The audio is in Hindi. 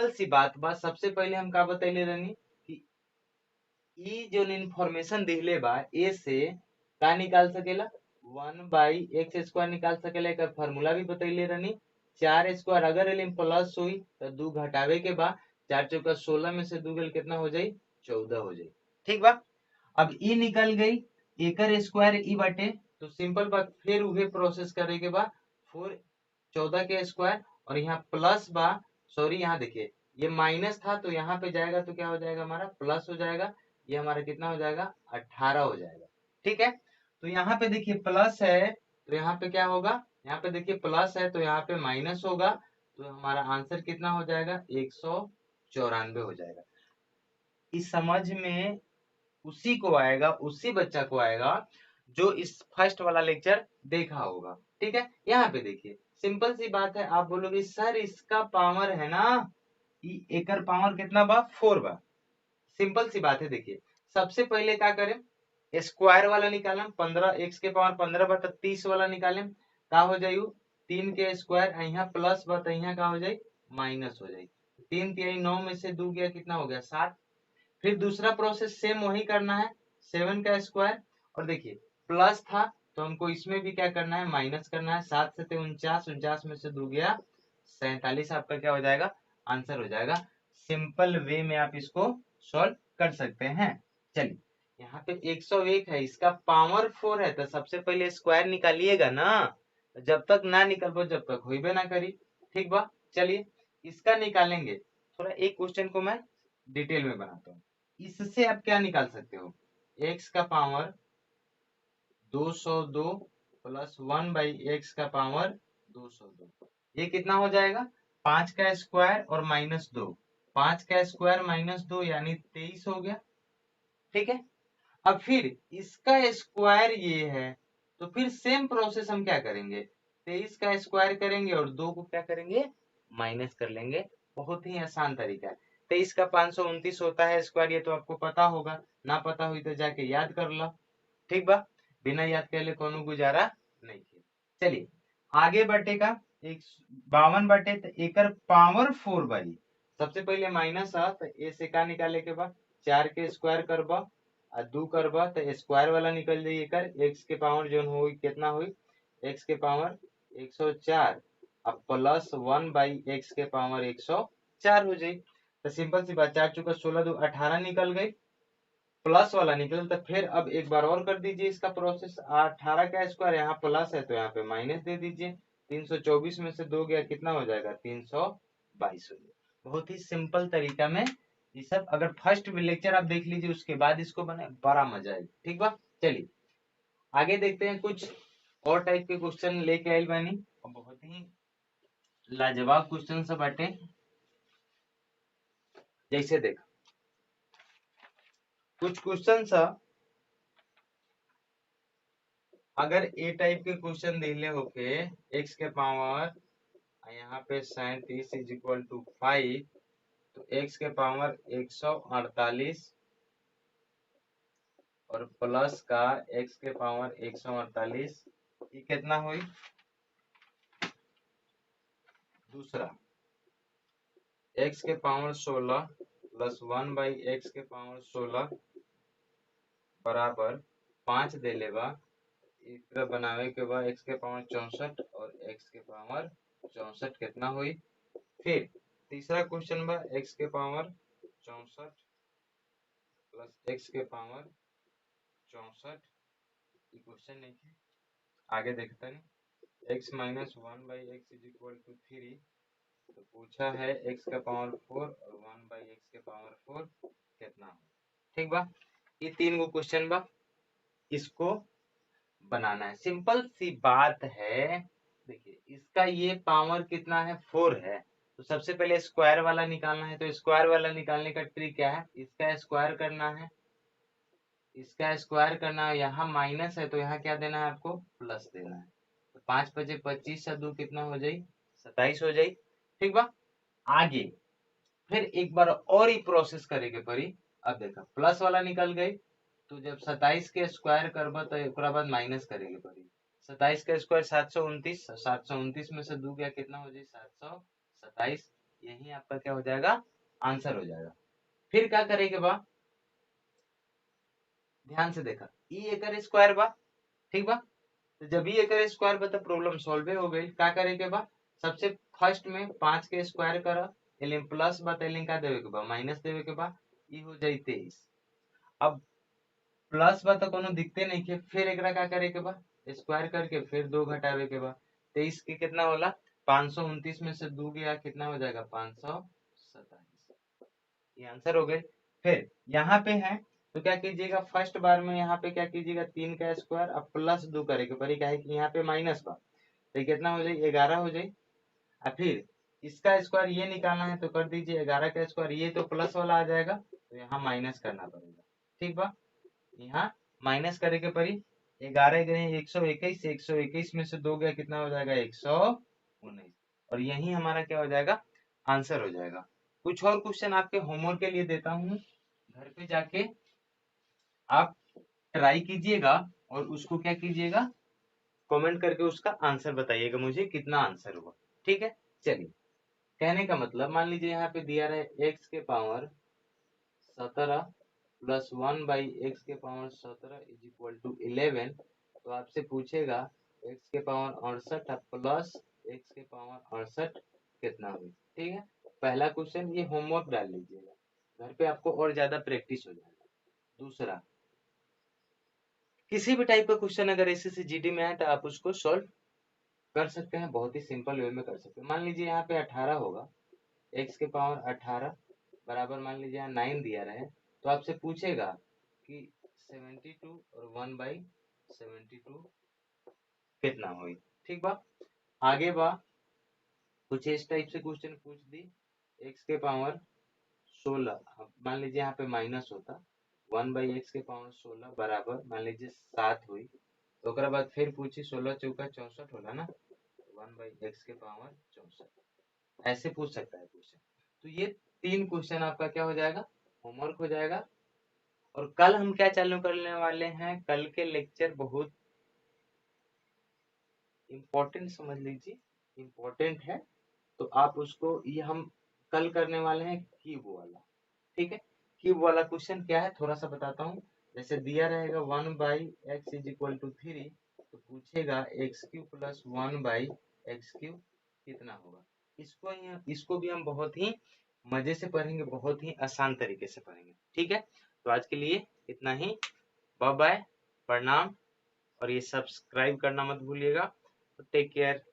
सिंपल सी बात बा, सबसे पहले हम का बतैले रहनी कि ई जो इन्फॉर्मेशन दिले बा ए से का निकाल सकेला 1/x² निकाल सकेला। एक फार्मूला भी बतैले रहनी 4² अगर एलिम प्लस हुई तो 2 घटावे के बाद 4 चौका 16 में से 2 गेल कितना हो जाई 14 हो जाई। ठीक बा। अब ई निकल गई एकर स्क्वायर ई बाटे तो सिंपल बात फिर उहे प्रोसेस करे के बाद 4 14 के स्क्वायर और यहाँ प्लस बा, सॉरी यहाँ देखिए ये माइनस था तो यहाँ पे जाएगा तो क्या हो जाएगा हमारा प्लस हो जाएगा, ये हमारा कितना हो जाएगा 18 हो जाएगा। ठीक है, तो यहाँ पे देखिए प्लस है तो यहाँ पे क्या होगा, यहाँ पे देखिए प्लस है तो यहाँ पे माइनस होगा तो हमारा आंसर कितना हो जाएगा 194 हो जाएगा। इस समझ में उसी को आएगा, उसी बच्चा को आएगा जो इस फर्स्ट वाला लेक्चर देखा होगा। ठीक है, यहाँ पे देखिए सिंपल सी बात है, आप बोलोगे सर इसका पावर है ना, एकर पावर कितना बा 4 बा। सिंपल सी बात है, देखिए सबसे पहले क्या करें स्क्वायर वाला निकालम 15 x के पावर 15 बा तो 30 वाला निकालेम का हो जायु 3 के स्क्वायर यहाँ प्लस बा तो यहाँ का हो जाए माइनस हो जाए 3 3 9 में से 2 गया कितना हो गया 7। फिर दूसरा प्रोसेस सेम वही करना है 7 का स्क्वायर और देखिए प्लस था तो हमको इसमें भी क्या करना है माइनस करना है 7 से 49 49 में से 2 गया 47 आपका क्या हो जाएगा आंसर हो जाएगा। सिंपल वे में आप इसको सॉल्व कर सकते हैं। चलिए यहाँ पे 101 है इसका पावर 4 है तो सबसे पहले स्क्वायर निकालिएगा ना, जब तक ना निकल पाओ जब तक होइबे ना करी। ठीक बा, चलिए इसका निकालेंगे। थोड़ा एक क्वेश्चन को मैं डिटेल में बनाता हूँ। इससे आप क्या निकाल सकते हो x का पावर 202 प्लस 1/x का पावर 202 ये कितना हो जाएगा 5 का स्क्वायर और -2 5 का स्क्वायर -2 यानी 23 हो गया। ठीक है, अब फिर इसका स्क्वायर ये है तो फिर सेम प्रोसेस हम क्या करेंगे 23 का स्क्वायर करेंगे और 2 को क्या करेंगे माइनस कर लेंगे। बहुत ही आसान तरीका है। 23 का 529 होता है स्क्वायर, ये तो आपको पता होगा, ना पता हुई तो जाके याद कर लो। ठीक बा, बिना याद कर ले कोनो गुजारा नहीं है। चलिए आगे बढ़ेगा 52 बटे तो एकर पावर 4 बाई सबसे पहले माइनस है तो ए से का निकाले के बाद 4 के स्क्वायर करबा और 2 करबा तो स्क्वायर वाला निकल जाइए कर x के पावर जो हुई कितना हुई x के पावर 104 अब प्लस 1/x के पावर 104 हो जाए। तो सिंपल सी बात 4 चुका 16 2 18 निकल गई, प्लस वाला निकल तो फिर अब एक बार और कर दीजिए इसका प्रोसेस 18 का स्क्वायर यहाँ प्लस है तो यहाँ पे माइनस दे दीजिए 324 में से 2 गया कितना हो जाएगा 322 हो जाएगा। बहुत ही सिंपल तरीका में ये सब, अगर फर्स्ट लेक्चर आप देख लीजिए उसके बाद इसको बने बड़ा मजा आएगा। ठीक बा, चलिए आगे देखते हैं कुछ और टाइप के क्वेश्चन लेके आए बानी और बहुत ही लाजवाब क्वेश्चन सब बाटे। जैसे देख कुछ क्वेश्चन सा अगर ए टाइप के क्वेश्चन दिले होके x के पावर यहाँ पे 37 इज इक्वल टू 5 तो x के पावर 148 और प्लस का x के पावर 148 ये कितना हुई। दूसरा x के पावर 16 प्लस 1/x के पावर 16 बराबर 5 दे लेबा इतना बनावे के बाद x के पावर 64 और x के पावर 64 कितना हुई। फिर तीसरा क्वेश्चन बा x के पावर 64 प्लस x के पावर 64 ये क्वेश्चन नहीं है। आगे देखते हैं x minus 1/x is equal to 3 तो पूछा है x का पावर 4 और 1/x के पावर 4 कितना है। ठीक बा, ये 3 गो क्वेश्चन बा, इसको बनाना है। सिंपल सी बात है, देखिए इसका ये पावर कितना है 4 है तो सबसे पहले स्क्वायर वाला निकालना है तो स्क्वायर वाला निकालने का ट्रिक क्या है इसका स्क्वायर करना है, इसका स्क्वायर करना है, यहाँ माइनस है तो यहाँ क्या देना है आपको प्लस देना है तो 5 बजे 25 से 2 कितना हो जाए 27 हो जाए। ठीक बा, आगे फिर एक बार और ही प्रोसेस करेके पड़ी। अब देखा प्लस वाला निकल गई तो जब 27 के स्क्वायर करबा तो एक बाद माइनस करेके पड़ी 27 का स्क्वायर 729 729 में से 2 गया कितना हो जाए 727 यही आपका क्या हो जाएगा, आंसर हो जाएगा। फिर क्या करेंगे बा, ध्यान से देखा, ई एकर स्क्वायर बा, ठीक बा। तो जब ई एकर स्क्वायर बा तो प्रॉब्लम सॉल्व हो गई। क्या करेंगे बा, सबसे फर्स्ट में 5 के स्क्वायर करा, एलिम प्लस बा, एलिम का देवे के बा, माइनस देवे के बा, ई हो जाई 23। अब प्लस बा तो कोनो दिखते नहीं के, फिर एकरा का करे के बा, स्क्वायर करके फिर 2 घटावे के बा। 23 के कितना होला, 529 में से 2 गया, कितना हो जाएगा, 527। ये आंसर हो गए। फिर यहाँ पे है तो क्या कीजिएगा, फर्स्ट बार में यहाँ पे क्या कीजिएगा, 3 का स्क्वायर अब प्लस 2 करेगा, पर क्या है कि यहाँ पे माइनस बा, तो कितना हो जाए, 11 हो जाए। और फिर इसका स्क्वायर ये निकालना है तो कर दीजिए, 11 का स्क्वायर ये तो प्लस वाला आ जाएगा, तो यहाँ माइनस करना पड़ेगा, ठीक बा। यहाँ माइनस करे के पड़ी, 11 गए 121, 121 में से 2 गया, कितना हो जाएगा, 119। और यही हमारा क्या हो जाएगा, आंसर हो जाएगा। कुछ और क्वेश्चन आपके होमवर्क के लिए देता हूँ, घर पे जाके आप ट्राई कीजिएगा और उसको क्या कीजिएगा, कमेंट करके उसका आंसर बताइएगा मुझे कितना आंसर हुआ, ठीक है। चलिए, कहने का मतलब, मान लीजिए यहाँ पे दिया रहे x के पावर 17 प्लस 1 बाई एक्स के पावर 17 इज इक्वल टू 11। तो आपसे पूछेगा x के पावर 68 प्लस x के पावर 68 कितना हुई, ठीक है। पहला क्वेश्चन ये होमवर्क डाल लीजिएगा, घर पे आपको और ज्यादा प्रैक्टिस हो जाएगा। दूसरा, किसी भी टाइप का क्वेश्चन अगर ऐसे से जीडी में आए तो आप उसको सॉल्व कर सकते हैं, बहुत ही सिंपल वे में कर सकते हैं। मान लीजिए यहाँ पे 18 होगा, x के पावर 18 बराबर, मान लीजिए यहाँ 9 दिया रहे, तो आपसे पूछेगा कि 72 और 1/72 कितना हुई, ठीक बा। आगे बा, कुछ इस टाइप से क्वेश्चन पूछ दी, x के पावर 16, मान लीजिए यहाँ पे माइनस होता, 1/x के पावर 16 बराबर मान लीजिए 7 हुई। तो ओकरा बाद फिर पूछी 16 चौका 64 होला ना, 1/x के पावर 64, ऐसे पूछ सकता है क्वेश्चन। तो ये 3 क्वेश्चन आपका क्या हो जाएगा, होमवर्क हो जाएगा। और कल हम क्या चालू करने वाले हैं, कल के लेक्चर बहुत इम्पोर्टेंट समझ लीजिए, इम्पोर्टेंट है। तो आप उसको, ये हम कल करने वाले हैं क्यूब वाला, ठीक है। क्यूब वाला क्वेश्चन क्या है थोड़ा सा बताता हूँ। जैसे दिया रहेगा 1/x इज इक्वल टू 3, तो पूछेगा x cube plus 1/x cube कितना होगा। इसको भी हम बहुत ही मजे से पढ़ेंगे, बहुत ही आसान तरीके से पढ़ेंगे, ठीक है। तो आज के लिए इतना ही, बाय बाय, प्रणाम। और ये सब्सक्राइब करना मत भूलिएगा। तो टेक केयर।